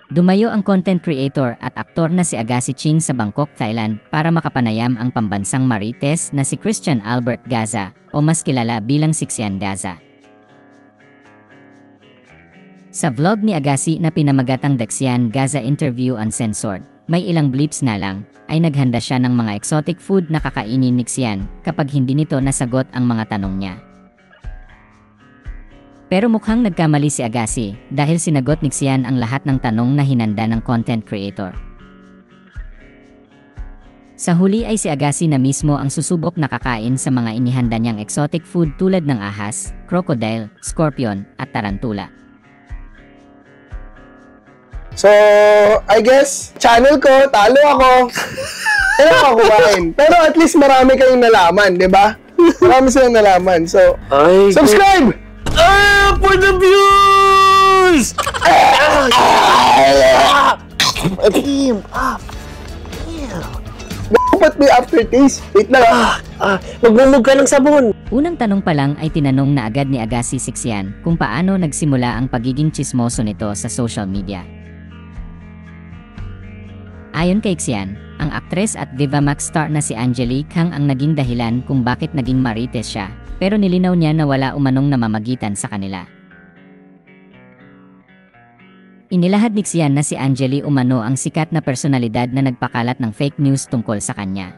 Dumayo ang content creator at aktor na si Agassi Ching sa Bangkok, Thailand para makapanayam ang pambansang marites na si Christian Albert Gaza o mas kilala bilang Sixian Gaza. Sa vlog ni Agassi na pinamagatang Daxian Gaza Interview Uncensored, may ilang blips na lang, ay naghanda siya ng mga exotic food na kakainin ni Xian kapag hindi nito nasagot ang mga tanong niya. Pero mukhang nagkamali si Agassi dahil sinagot ni Xian ang lahat ng tanong na hinanda ng content creator. Sa huli ay si Agassi na mismo ang susubok na kakain sa mga inihanda niyang exotic food tulad ng ahas, crocodile, scorpion, at tarantula. So, I guess, channel ko, talo ako. Pero ako kumain. Pero at least marami kayong nalaman, di ba? Marami silang nalaman. So, subscribe! For the views! Dapat may aftertaste. Wait lang. Magmumug ka ng sabon. Unang tanong pa lang ay tinanong na agad ni Agassi si Xian kung paano nagsimula ang pagiging tsismoso nito sa social media. Ayon kay Xian, ang aktres at Viva Max star na si Angelique Kang ang naging dahilan kung bakit naging marites siya, pero nilinaw niya na wala umanong namamagitan sa kanila. Inilahad ni Xian na si Angelique umano ang sikat na personalidad na nagpakalat ng fake news tungkol sa kanya.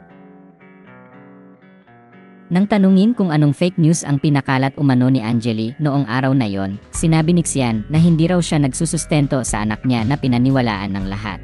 Nang tanungin kung anong fake news ang pinakalat umano ni Angelique noong araw na yon, sinabi ni Xian na hindi raw siya nagsusustento sa anak niya na pinaniwalaan ng lahat.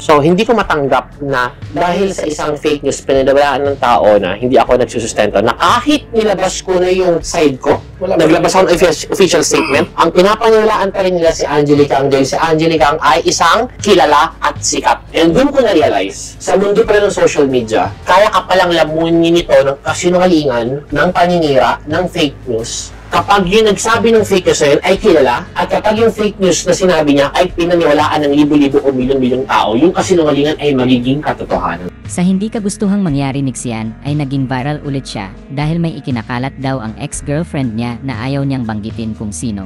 So, hindi ko matanggap na dahil sa isang fake news, pinaniwalaan ng tao na hindi ako nagsusustento, na kahit nilabas ko na yung side ko, naglabas ako ng official statement, ang pinapaniwalaan pa rin nila si Angelique Kang dahil si Angelique Kang ay isang kilala at sikat. And doon ko na-realize, sa mundo pa rin ng social media, kaya ka palang lamunin nito ng kasinungalingan, ng paninira, ng fake news, kapag yung nagsabi ng fake news ay kilala, at kapag yung fake news na sinabi niya ay pinaniwalaan ng libo-libo o milyon-milyong tao, yung kasinungalingan ay magiging katotohanan. Sa hindi kagustuhang mangyari ni Xian ay naging viral ulit siya dahil may ikinakalat daw ang ex-girlfriend niya na ayaw niyang banggitin kung sino.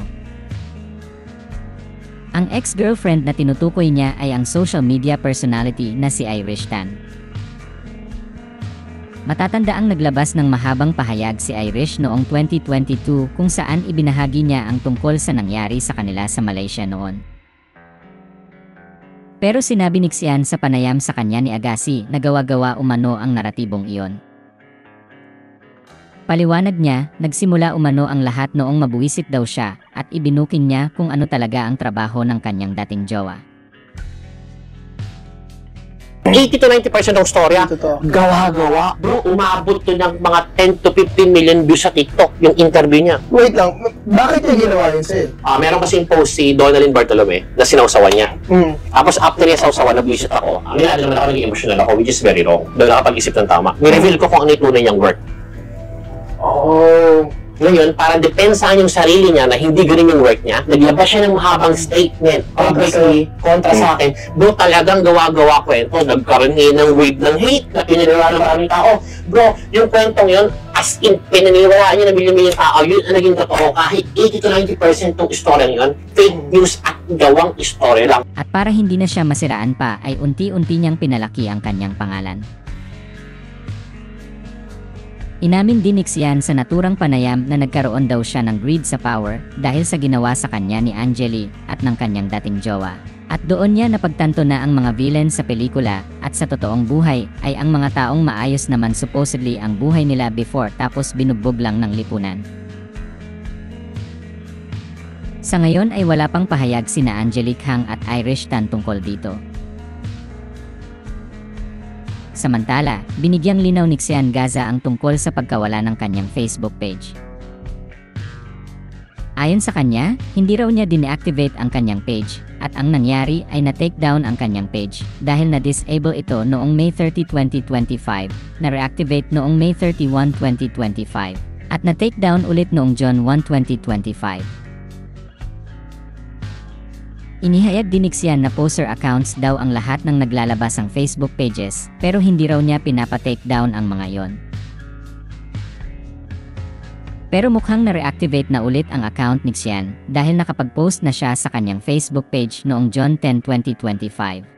Ang ex-girlfriend na tinutukoy niya ay ang social media personality na si Irish Tan. Matatandaang naglabas ng mahabang pahayag si Irish noong 2022 kung saan ibinahagi niya ang tungkol sa nangyari sa kanila sa Malaysia noon. Pero sinabi ni Xian sa panayam sa kanya ni Agassi na gawa-gawa umano ang naratibong iyon. Paliwanag niya, nagsimula umano ang lahat noong mabuwisit daw siya at ibinuking niya kung ano talaga ang trabaho ng kanyang dating jowa. 80 to 90% ng storya, gawa-gawa. Bro, umabot to ng mga 10 to 15 million views sa TikTok, yung interview niya. Wait lang, bakit niya ginawa yun sa'yo? Meron kasing post si Donalyn Bartolome na sinawsawan niya. Tapos after niya sausawan, nag-visit ako. Nilala naman ako, naging emotional ako, which is very wrong. Doon nakapag-isip ng tama. Ni-reveal ko kung ano yung tunay niyang work. Ngayon, para depensahan yung sarili niya na hindi ganun yung work niya, naglabas siya ng mahabang statement, publicly, kontra sa akin. Bro, talagang gawa-gawa kwento. Nagkaroon ngayon ng wave ng hate na pinaniwala ng maraming tao. Bro, yung kwentong yun, as in, pinaniwalaan niya ng milyon-milyong tao, yun ang naging totoo. Kahit 80 to 90% ng istorya yun, fake news at gawang istorya lang. At para hindi na siya masiraan pa, ay unti-unti niyang pinalaki ang kanyang pangalan. Inamin din ni Xian sa naturang panayam na nagkaroon daw siya ng greed sa power dahil sa ginawa sa kanya ni Angelique at ng kanyang dating jowa. At doon niya napagtanto na ang mga villain sa pelikula at sa totoong buhay ay ang mga taong maayos naman supposedly ang buhay nila before tapos binugbog lang ng lipunan. Sa ngayon ay wala pang pahayag sina Angelique Kang at Irish Tan tungkol dito. Samantala, binigyang linaw ni Xian Gaza ang tungkol sa pagkawala ng kanyang Facebook page. Ayon sa kanya, hindi raw niya dineactivate ang kanyang page, at ang nangyari ay na-take down ang kanyang page dahil na-disable ito noong May 30, 2025, na-reactivate noong May 31, 2025, at na-take down ulit noong June 1, 2025. Inihayag din ni Xian na poster accounts daw ang lahat ng naglalabas ang Facebook pages, pero hindi raw niya pinapa-take down ang mga yon. Pero mukhang na-reactivate na ulit ang account ni Xian dahil nakapag-post na siya sa kanyang Facebook page noong June 10, 2025.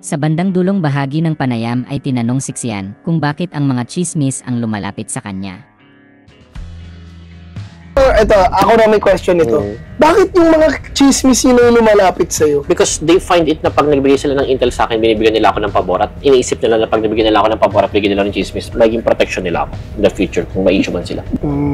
Sa bandang dulong bahagi ng panayam ay tinanong si Xian kung bakit ang mga chismis ang lumalapit sa kanya. Ito, ako na may question ito. Bakit yung mga chismis yun yung lumalapit sa'yo? Because they find it na pag nagbigay sila ng intel sa akin, binibigyan nila ako ng pabor at iniisip nila na pag nabigyan nila ako ng pabor at bigyan nila ng chismis, magiging protection nila ako in the future kung ma-issue man sila.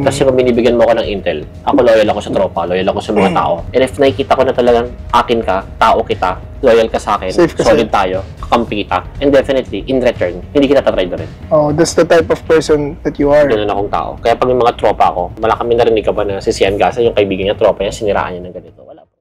Kasi kung binibigyan mo ako ng intel, ako loyal ako sa tropa, loyal ako sa mga tao. And if nakikita ko na talagang akin ka, tao kita, loyal ka sa akin, solid tayo, kakampi kita, and definitely, in return, hindi kita tatry na rin. Oh, that's the type of person that you are. Ganun akong tao. Kaya pag may mga tropa ako, wala kami narinig ka ba na si Xian Gasa, yung kaibigan niya, tropa niya, siniraan niya ng ganito. Wala.